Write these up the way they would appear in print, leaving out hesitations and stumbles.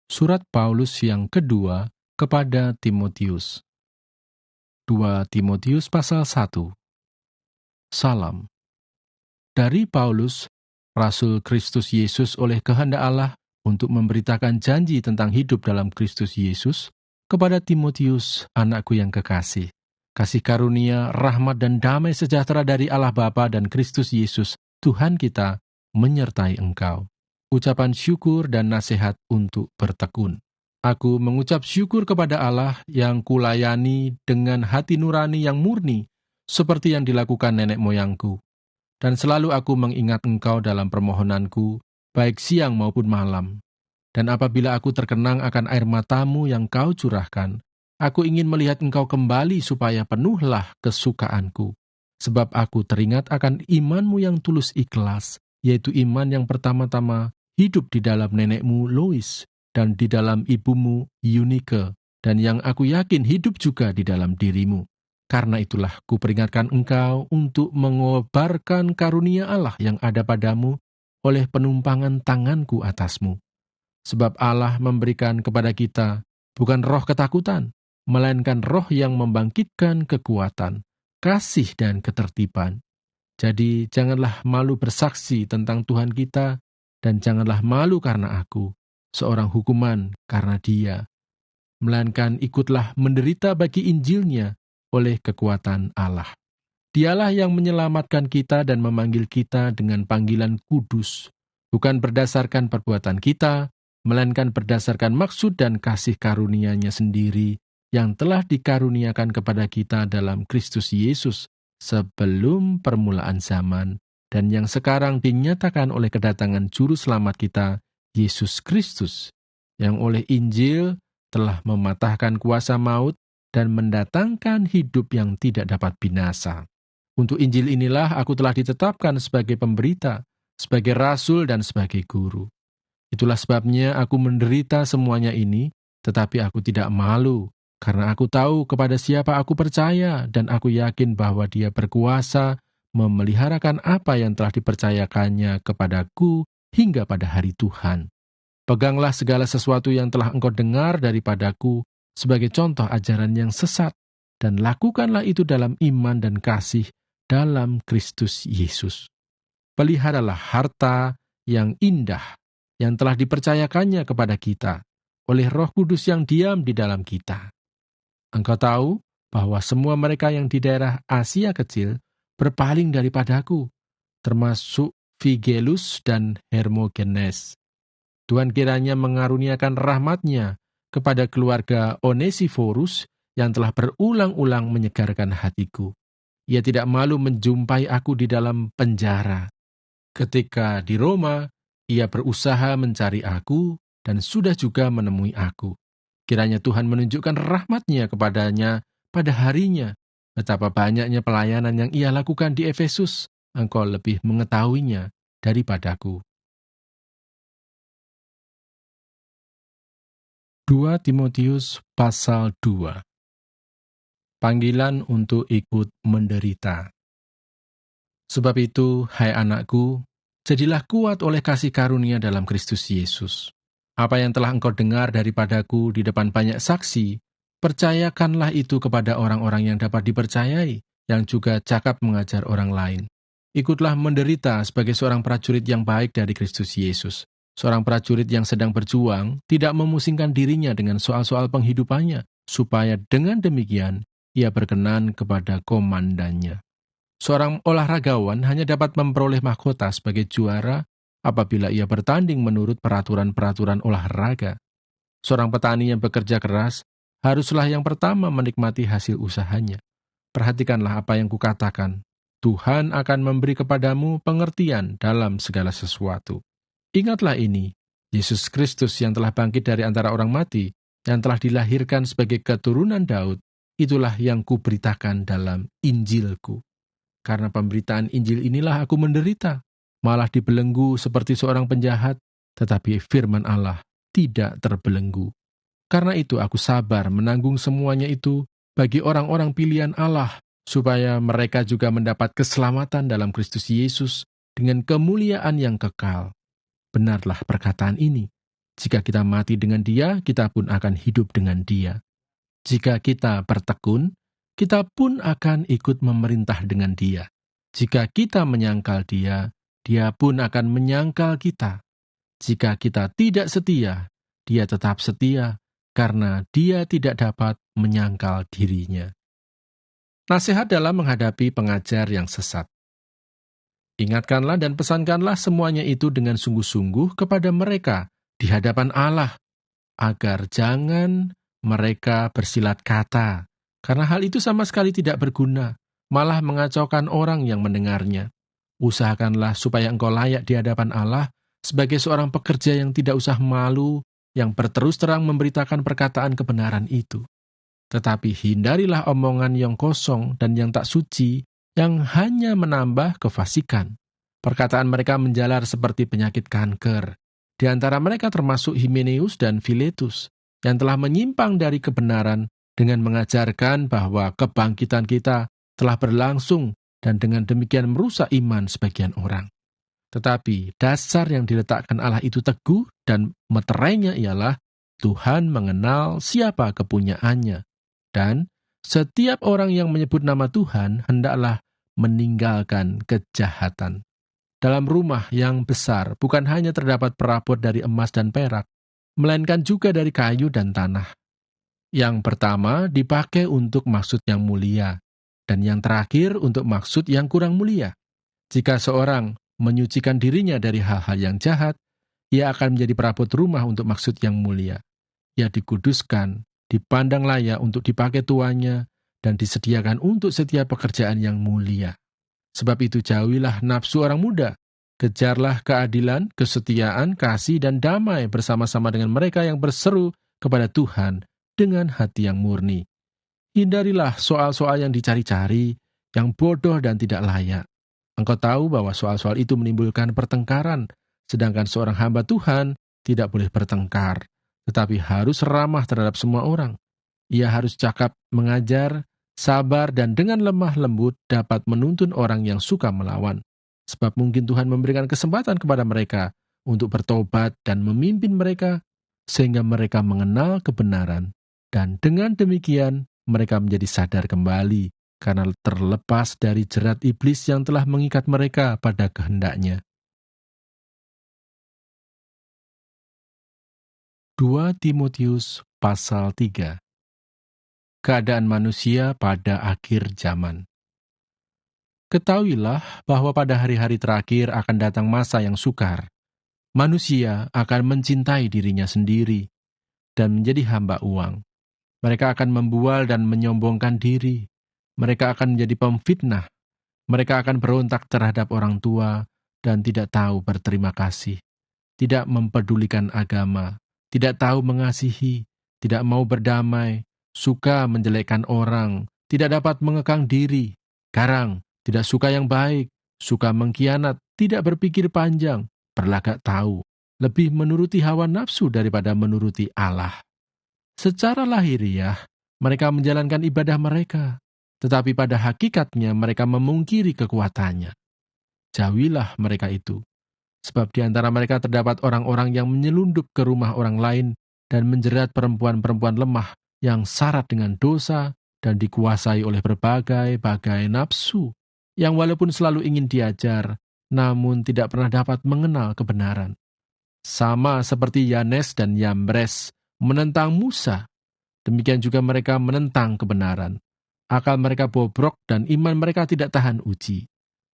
Surat Paulus yang kedua kepada Timotius. 2 Timotius pasal 1. Salam. Dari Paulus, Rasul Kristus Yesus oleh kehendak Allah untuk memberitakan janji tentang hidup dalam Kristus Yesus, kepada Timotius, anakku yang kekasih. Kasih karunia, rahmat dan damai sejahtera dari Allah Bapa dan Kristus Yesus, Tuhan kita, menyertai engkau. Ucapan syukur dan nasihat untuk bertekun. Aku mengucap syukur kepada Allah yang kulayani dengan hati nurani yang murni, seperti yang dilakukan nenek moyangku. Dan selalu aku mengingat engkau dalam permohonanku, baik siang maupun malam. Dan apabila aku terkenang akan air matamu yang kau curahkan, aku ingin melihat engkau kembali supaya penuhlah kesukaanku. Sebab aku teringat akan imanmu yang tulus ikhlas, yaitu iman yang pertama-tama hidup di dalam nenekmu Lois, dan di dalam ibumu Eunike, dan yang aku yakin hidup juga di dalam dirimu. Karena itulah kuperingatkan engkau untuk mengobarkan karunia Allah yang ada padamu oleh penumpangan tanganku atasmu. Sebab Allah memberikan kepada kita bukan roh ketakutan, melainkan roh yang membangkitkan kekuatan, kasih dan ketertiban. Jadi janganlah malu bersaksi tentang Tuhan kita, dan janganlah malu karena aku, seorang hukuman karena Dia, melainkan ikutlah menderita bagi Injilnya oleh kekuatan Allah. Dialah yang menyelamatkan kita dan memanggil kita dengan panggilan kudus, bukan berdasarkan perbuatan kita, melainkan berdasarkan maksud dan kasih karunia-Nya sendiri yang telah dikaruniakan kepada kita dalam Kristus Yesus sebelum permulaan zaman, dan yang sekarang dinyatakan oleh kedatangan Juru Selamat kita, Yesus Kristus, yang oleh Injil telah mematahkan kuasa maut dan mendatangkan hidup yang tidak dapat binasa. Untuk Injil inilah aku telah ditetapkan sebagai pemberita, sebagai rasul dan sebagai guru. Itulah sebabnya aku menderita semuanya ini, tetapi aku tidak malu, karena aku tahu kepada siapa aku percaya, dan aku yakin bahwa Dia berkuasa memeliharakan apa yang telah dipercayakannya kepadaku hingga pada hari Tuhan. Peganglah segala sesuatu yang telah engkau dengar daripadaku sebagai contoh ajaran yang sesat, dan lakukanlah itu dalam iman dan kasih dalam Kristus Yesus. Peliharalah harta yang indah yang telah dipercayakannya kepada kita oleh Roh Kudus yang diam di dalam kita. Engkau tahu bahwa semua mereka yang di daerah Asia Kecil berpaling daripadaku, termasuk Figelus dan Hermogenes. Tuhan kiranya mengaruniakan rahmat-Nya kepada keluarga Onesiforus yang telah berulang-ulang menyegarkan hatiku. Ia tidak malu menjumpai aku di dalam penjara. Ketika di Roma, ia berusaha mencari aku dan sudah juga menemui aku. Kiranya Tuhan menunjukkan rahmat-Nya kepadanya pada harinya. Betapa banyaknya pelayanan yang ia lakukan di Efesus, engkau lebih mengetahuinya daripadaku. 2 Timotius pasal 2. Panggilan untuk ikut menderita. Sebab itu, hai anakku, jadilah kuat oleh kasih karunia dalam Kristus Yesus. Apa yang telah engkau dengar daripadaku di depan banyak saksi, percayakanlah itu kepada orang-orang yang dapat dipercayai, yang juga cakap mengajar orang lain. Ikutlah menderita sebagai seorang prajurit yang baik dari Kristus Yesus. Seorang prajurit yang sedang berjuang tidak memusingkan dirinya dengan soal-soal penghidupannya, supaya dengan demikian ia berkenan kepada komandannya. Seorang olahragawan hanya dapat memperoleh mahkota sebagai juara apabila ia bertanding menurut peraturan-peraturan olahraga. Seorang petani yang bekerja keras haruslah yang pertama menikmati hasil usahanya. Perhatikanlah apa yang kukatakan. Tuhan akan memberi kepadamu pengertian dalam segala sesuatu. Ingatlah ini, Yesus Kristus yang telah bangkit dari antara orang mati, yang telah dilahirkan sebagai keturunan Daud, itulah yang kuberitakan dalam Injilku. Karena pemberitaan Injil inilah aku menderita, malah dibelenggu seperti seorang penjahat, tetapi firman Allah tidak terbelenggu. Karena itu aku sabar menanggung semuanya itu bagi orang-orang pilihan Allah, supaya mereka juga mendapat keselamatan dalam Kristus Yesus dengan kemuliaan yang kekal. Benarlah perkataan ini. Jika kita mati dengan Dia, kita pun akan hidup dengan Dia. Jika kita bertekun, kita pun akan ikut memerintah dengan Dia. Jika kita menyangkal Dia, Dia pun akan menyangkal kita. Jika kita tidak setia, Dia tetap setia, karena Dia tidak dapat menyangkal dirinya. Nasihat dalam menghadapi pengajar yang sesat. Ingatkanlah dan pesankanlah semuanya itu dengan sungguh-sungguh kepada mereka di hadapan Allah, agar jangan mereka bersilat kata, karena hal itu sama sekali tidak berguna, malah mengacaukan orang yang mendengarnya. Usahakanlah supaya engkau layak di hadapan Allah sebagai seorang pekerja yang tidak usah malu, yang berterus terang memberitakan perkataan kebenaran itu. Tetapi hindarilah omongan yang kosong dan yang tak suci, yang hanya menambah kefasikan. Perkataan mereka menjalar seperti penyakit kanker. Di antara mereka termasuk Himeneus dan Filetus, yang telah menyimpang dari kebenaran dengan mengajarkan bahwa kebangkitan kita telah berlangsung dan dengan demikian merusak iman sebagian orang. Tetapi dasar yang diletakkan Allah itu teguh dan meterainya ialah Tuhan mengenal siapa kepunyaannya. Dan setiap orang yang menyebut nama Tuhan hendaklah meninggalkan kejahatan. Dalam rumah yang besar bukan hanya terdapat perabot dari emas dan perak, melainkan juga dari kayu dan tanah. Yang pertama dipakai untuk maksud yang mulia, dan yang terakhir untuk maksud yang kurang mulia. Jika seorang menyucikan dirinya dari hal-hal yang jahat, ia akan menjadi perabot rumah untuk maksud yang mulia. Ia dikuduskan, dipandang layak untuk dipakai tuannya, dan disediakan untuk setiap pekerjaan yang mulia. Sebab itu jauhilah nafsu orang muda, kejarlah keadilan, kesetiaan, kasih, dan damai bersama-sama dengan mereka yang berseru kepada Tuhan dengan hati yang murni. Hindarilah soal-soal yang dicari-cari, yang bodoh dan tidak layak. Engkau tahu bahwa soal-soal itu menimbulkan pertengkaran, sedangkan seorang hamba Tuhan tidak boleh bertengkar, tetapi harus ramah terhadap semua orang. Ia harus cakap, mengajar, sabar, dan dengan lemah lembut dapat menuntun orang yang suka melawan. Sebab mungkin Tuhan memberikan kesempatan kepada mereka untuk bertobat dan memimpin mereka, sehingga mereka mengenal kebenaran. Dan dengan demikian, mereka menjadi sadar kembali, karena terlepas dari jerat iblis yang telah mengikat mereka pada kehendaknya. 2 Timotius pasal 3. Keadaan manusia pada akhir zaman. Ketahuilah bahwa pada hari-hari terakhir akan datang masa yang sukar. Manusia akan mencintai dirinya sendiri dan menjadi hamba uang. Mereka akan membual dan menyombongkan diri. Mereka akan menjadi pemfitnah. Mereka akan berontak terhadap orang tua dan tidak tahu berterima kasih. Tidak mempedulikan agama, tidak tahu mengasihi, tidak mau berdamai, suka menjelekkan orang, tidak dapat mengekang diri, garang, tidak suka yang baik, suka mengkhianat, tidak berpikir panjang, berlagak tahu, lebih menuruti hawa nafsu daripada menuruti Allah. Secara lahiriah, mereka menjalankan ibadah mereka, tetapi pada hakikatnya mereka memungkiri kekuatannya. Jauhilah mereka itu, sebab di antara mereka terdapat orang-orang yang menyelundup ke rumah orang lain dan menjerat perempuan-perempuan lemah yang syarat dengan dosa dan dikuasai oleh berbagai-bagai nafsu, yang walaupun selalu ingin diajar, namun tidak pernah dapat mengenal kebenaran. Sama seperti Yanes dan Yambres menentang Musa, demikian juga mereka menentang kebenaran. Akal mereka bobrok dan iman mereka tidak tahan uji.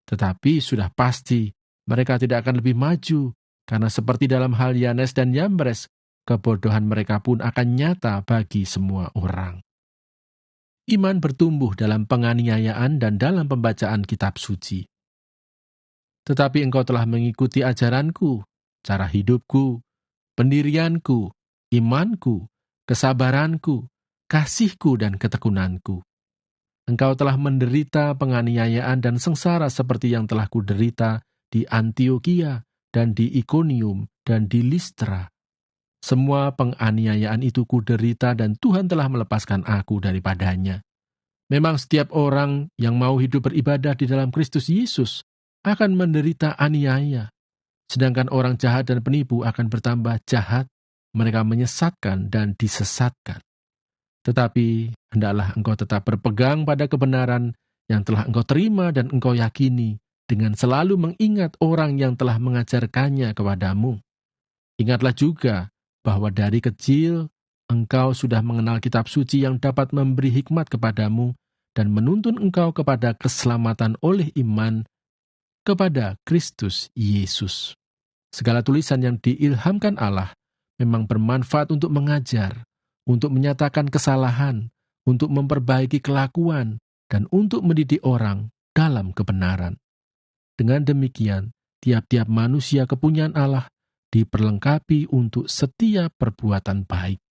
Tetapi sudah pasti, mereka tidak akan lebih maju, karena seperti dalam hal Yanes dan Yambres, kebodohan mereka pun akan nyata bagi semua orang. Iman bertumbuh dalam penganiayaan dan dalam pembacaan kitab suci. Tetapi engkau telah mengikuti ajaranku, cara hidupku, pendirianku, imanku, kesabaranku, kasihku dan ketekunanku. Engkau telah menderita penganiayaan dan sengsara seperti yang telah kuderita di Antiokhia dan di Ikonium dan di Listra. Semua penganiayaan itu kuderita dan Tuhan telah melepaskan aku daripadanya. Memang setiap orang yang mau hidup beribadah di dalam Kristus Yesus akan menderita aniaya, sedangkan orang jahat dan penipu akan bertambah jahat. mereka menyesatkan dan disesatkan. Tetapi hendaklah engkau tetap berpegang pada kebenaran yang telah engkau terima dan engkau yakini, dengan selalu mengingat orang yang telah mengajarkannya kepadamu. Ingatlah juga bahwa dari kecil engkau sudah mengenal kitab suci yang dapat memberi hikmat kepadamu dan menuntun engkau kepada keselamatan oleh iman kepada Kristus Yesus. Segala tulisan yang diilhamkan Allah memang bermanfaat untuk mengajar, untuk menyatakan kesalahan, untuk memperbaiki kelakuan, dan untuk mendidik orang dalam kebenaran. Dengan demikian, tiap-tiap manusia kepunyaan Allah diperlengkapi untuk setiap perbuatan baik.